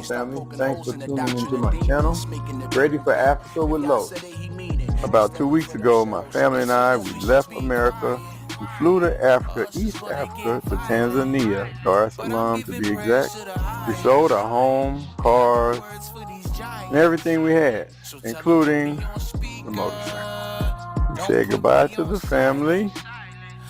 on, family? Thanks for tuning into my channel, Ready for Africa with Lo. About 2 weeks ago, my family and I, we left America. We flew to Africa, East Africa, to Tanzania, Dar es Salaam to be exact. We sold our home, cars, and everything we had, including the motorcycle. We said goodbye to the family,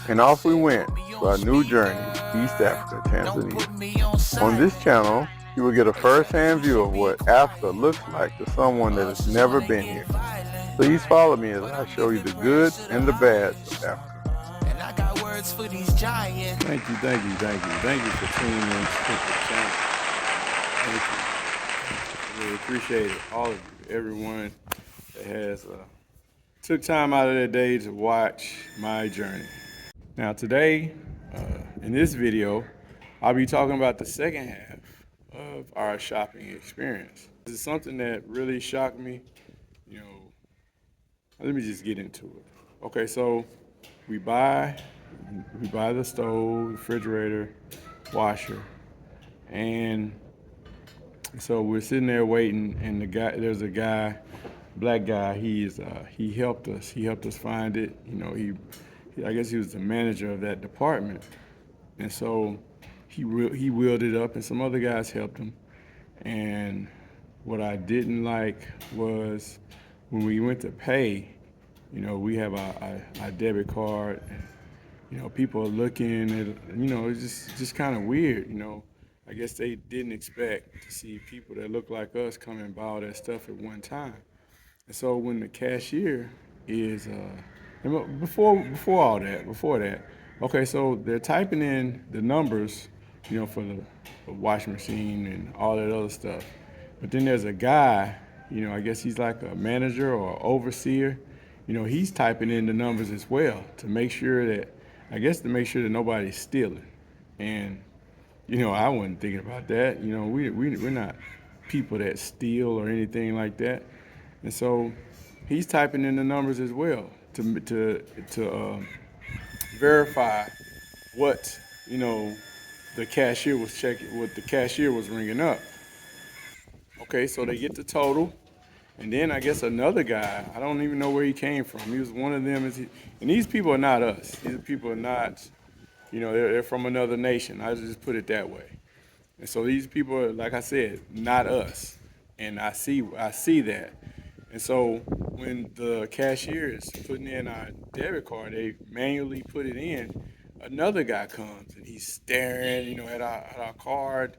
and off we went to our new journey, East Africa, Tanzania. On this channel, you will get a first-hand view of what Africa looks like to someone that has never been here. Please follow me as I show you the good and the bad of Africa. Thank you for tuning in to the channel. Thank you. I really appreciate it, all of you, everyone that has took time out of their day to watch my journey. Now today, in this video, I'll be talking about the second half of our shopping experience. This is something that really shocked me. Let me just get into it. Okay, so we buy the stove, refrigerator, washer, and so we're sitting there waiting, and there's a guy, black guy. He helped us. He helped us find it. I guess he was the manager of that department, and so he wheeled it up, and some other guys helped him. And what I didn't like was when we went to pay, we have our debit card, and people are looking at, it's just kind of weird. I guess they didn't expect to see people that look like us come and buy all that stuff at one time. And so when the cashier is before that, okay, so they're typing in the numbers, for the washing machine and all that other stuff. But then there's a guy, I guess he's like a manager or overseer. He's typing in the numbers as well to make sure that nobody's stealing. And I wasn't thinking about that. We're not people that steal or anything like that. And so he's typing in the numbers as well to verify what the cashier was checking, what the cashier was ringing up. Okay, so they get the total, and then I guess another guy, I don't even know where he came from. He was one of them. And these people are not us. These people are not, they're from another nation. I just put it that way. And so these people are, like I said, not us. And I see that. And so when the cashier is putting in our debit card, they manually put it in. Another guy comes and he's staring, at our card.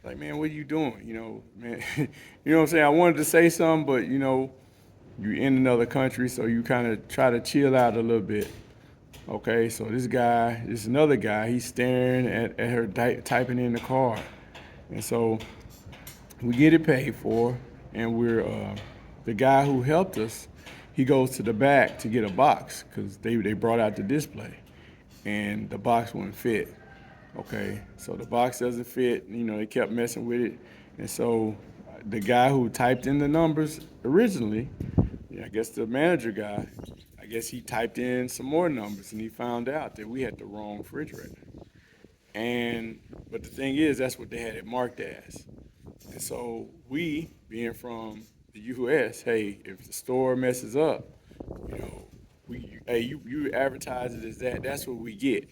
Like, man, what are you doing? Man, you know what I'm saying? I wanted to say something, but you're in another country, so you kind of try to chill out a little bit. Okay, so this another guy, he's staring at her typing in the card. And so we get it paid for, and the guy who helped us, he goes to the back to get a box because they brought out the display, and the box wouldn't fit. Okay, so the box doesn't fit. They kept messing with it, and so the guy who typed in the numbers originally, I guess the manager guy, I guess he typed in some more numbers, and he found out that we had the wrong refrigerator. But the thing is, that's what they had it marked as. And so we, being from the U.S., hey, if the store messes up, you advertise it as that. That's what we get.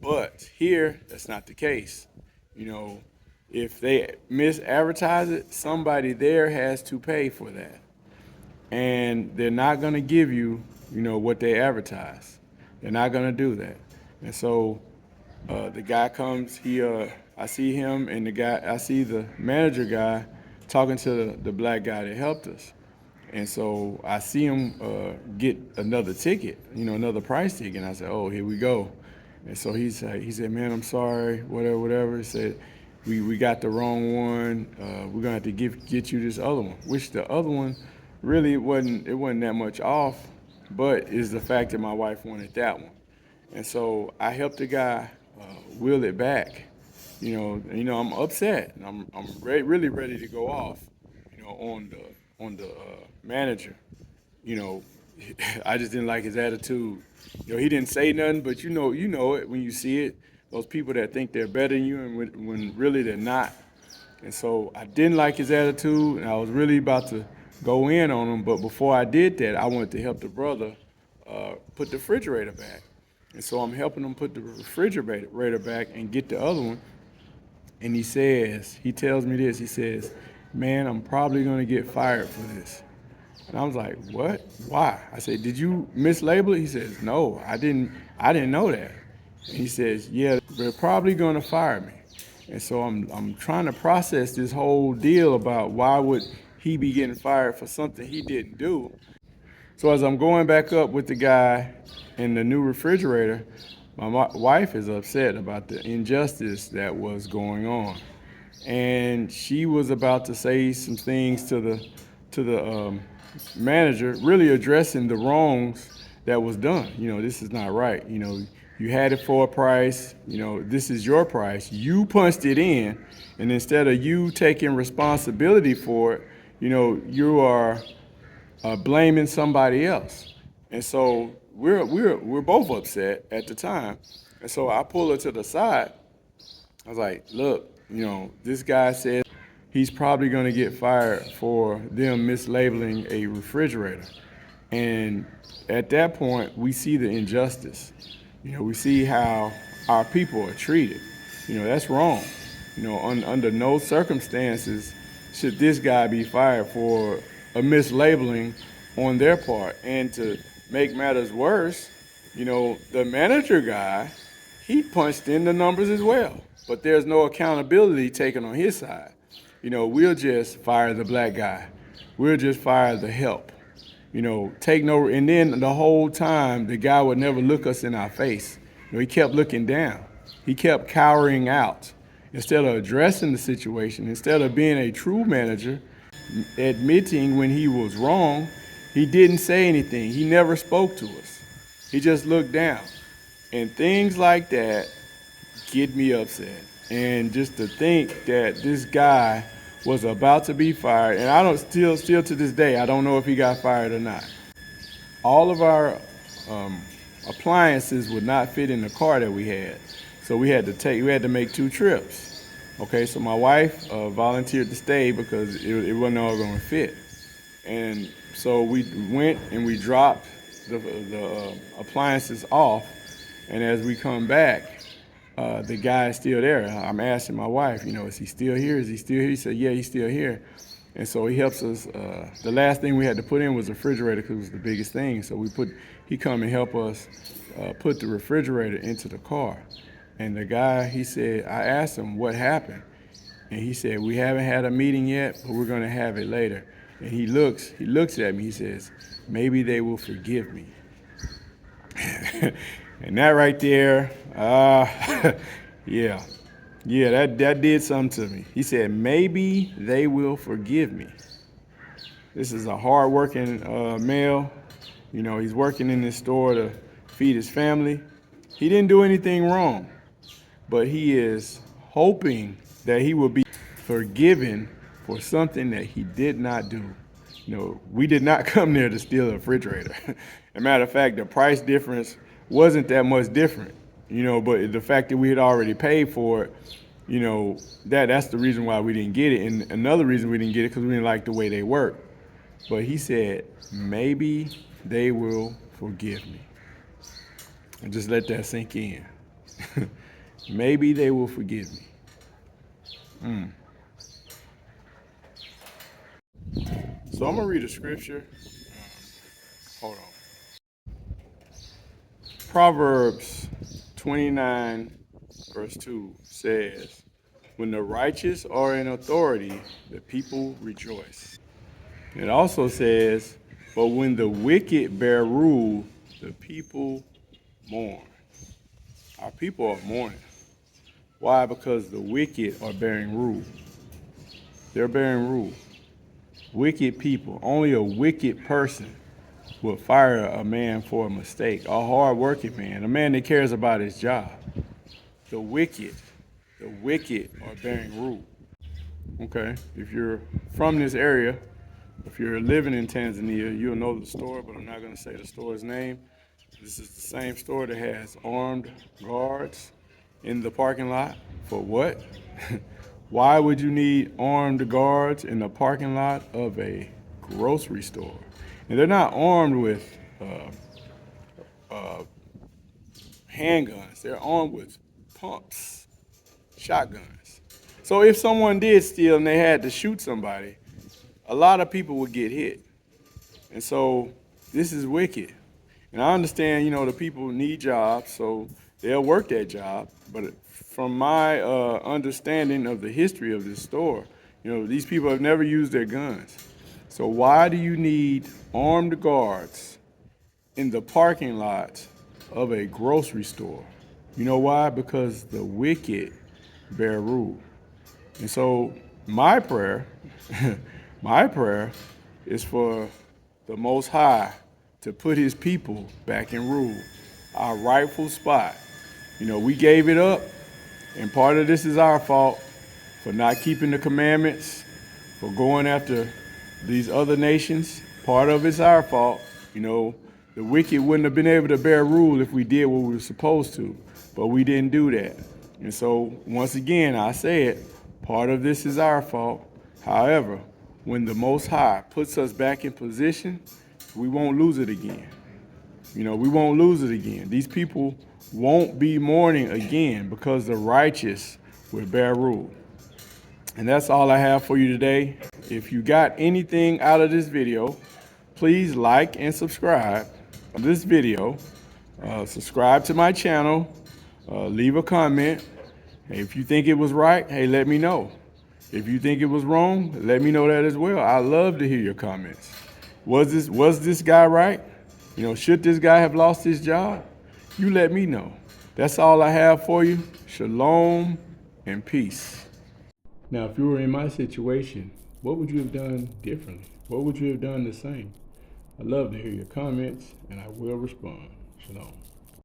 But here, that's not the case. If they misadvertise it, somebody there has to pay for that. And they're not going to give you, what they advertise. They're not going to do that. And so the guy comes, I see him, and I see the manager guy talking to the black guy that helped us. And so I see him get another ticket, another price ticket. And I said, oh, here we go. And so he said, man, I'm sorry, whatever. He said, we got the wrong one. We're gonna have to get you this other one. Which the other one really wasn't that much off, but is the fact that my wife wanted that one. And so I helped the guy wheel it back. I'm upset. I'm really ready to go off. On the manager. I just didn't like his attitude. He didn't say nothing, but you know it when you see it. Those people that think they're better than you, and when really they're not. And so I didn't like his attitude, and I was really about to go in on him. But before I did that, I wanted to help the brother put the refrigerator back. And so I'm helping him put the refrigerator back and get the other one. And he tells me this, he says, man, I'm probably gonna get fired for this. And I was like, what? Why? I said, did you mislabel it? He says, no, I didn't know that. And he says, yeah, they're probably gonna fire me. And so I'm trying to process this whole deal about why would he be getting fired for something he didn't do. So as I'm going back up with the guy in the new refrigerator, my wife is upset about the injustice that was going on, and she was about to say some things to the manager, really addressing the wrongs that was done. This is not right. You had it for a price. This is your price. You punched it in, and instead of you taking responsibility for it, you are blaming somebody else. And so we're both upset at the time. And so I pull her to the side. I was like, look, this guy said he's probably going to get fired for them mislabeling a refrigerator. And at that point, we see the injustice. We see how our people are treated. That's wrong. Under no circumstances should this guy be fired for a mislabeling on their part. And to make matters worse, the manager guy, he punched in the numbers as well. But there's no accountability taken on his side. We'll just fire the black guy. We'll just fire the help. Take no, and then the whole time, the guy would never look us in our face. He kept looking down. He kept cowering out. Instead of addressing the situation, instead of being a true manager, admitting when he was wrong, he didn't say anything. He never spoke to us. He just looked down. And things like that get me upset. And just to think that this guy was about to be fired, and I don't still to this day, I don't know if he got fired or not. All of our appliances would not fit in the car that we had, so we had to make 2 trips. Okay, so my wife volunteered to stay because it wasn't all going to fit, and so we went and we dropped the appliances off, and as we come back, the guy is still there. I'm asking my wife, is he still here? Is he still here? He said, yeah, he's still here. And so he helps us. The last thing we had to put in was the refrigerator because it was the biggest thing. So he come and help us put the refrigerator into the car. And the guy, he said, I asked him what happened. And he said, we haven't had a meeting yet, but we're going to have it later. And he looks at me, he says, maybe they will forgive me. And that right there, yeah, that did something to me. He said, maybe they will forgive me. This is a hard-working male. He's working in this store to feed his family. He didn't do anything wrong, but he is hoping that he will be forgiven for something that he did not do. We did not come there to steal a refrigerator. As a matter of fact, the price difference wasn't that much different, but the fact that we had already paid for it, that's the reason why we didn't get it. And another reason we didn't get it because we didn't like the way they work. But he said, maybe they will forgive me. And just let that sink in. Maybe they will forgive me. So I'm going to read a scripture. Hold on. Proverbs 29, verse 2 says, when the righteous are in authority, the people rejoice. It also says, but when the wicked bear rule, the people mourn. Our people are mourning. Why? Because the wicked are bearing rule. They're bearing rule. Wicked people. Only a wicked person will fire a man for a mistake. A hard-working man, a man that cares about his job. The wicked are bearing rule. Okay, if you're from this area, if you're living in Tanzania, you'll know the store, but I'm not going to say the store's name. This is the same store that has armed guards in the parking lot. For what? Why would you need armed guards in the parking lot of a grocery store? And they're not armed with handguns. They're armed with pumps, shotguns. So if someone did steal and they had to shoot somebody, a lot of people would get hit. And so this is wicked. And I understand, the people need jobs, so they'll work that job. But from my understanding of the history of this store, these people have never used their guns. So why do you need armed guards in the parking lot of a grocery store? You know why? Because the wicked bear rule. And so my prayer, my prayer is for the Most High to put his people back in rule, our rightful spot. We gave it up, and part of this is our fault for not keeping the commandments, for going after these other nations. Part of it's our fault. The wicked wouldn't have been able to bear rule if we did what we were supposed to, but we didn't do that. And so, once again, I say it, part of this is our fault. However, when the Most High puts us back in position, we won't lose it again. We won't lose it again. These people won't be mourning again because the righteous will bear rule. And that's all I have for you today. If you got anything out of this video, please like and subscribe to this video. Subscribe to my channel. Leave a comment. Hey, if you think it was right, hey, let me know. If you think it was wrong, let me know that as well. I love to hear your comments. Was this guy right? Should this guy have lost his job? You let me know. That's all I have for you. Shalom and peace. Now, if you were in my situation, what would you have done differently? What would you have done the same? I'd love to hear your comments, and I will respond. Shalom.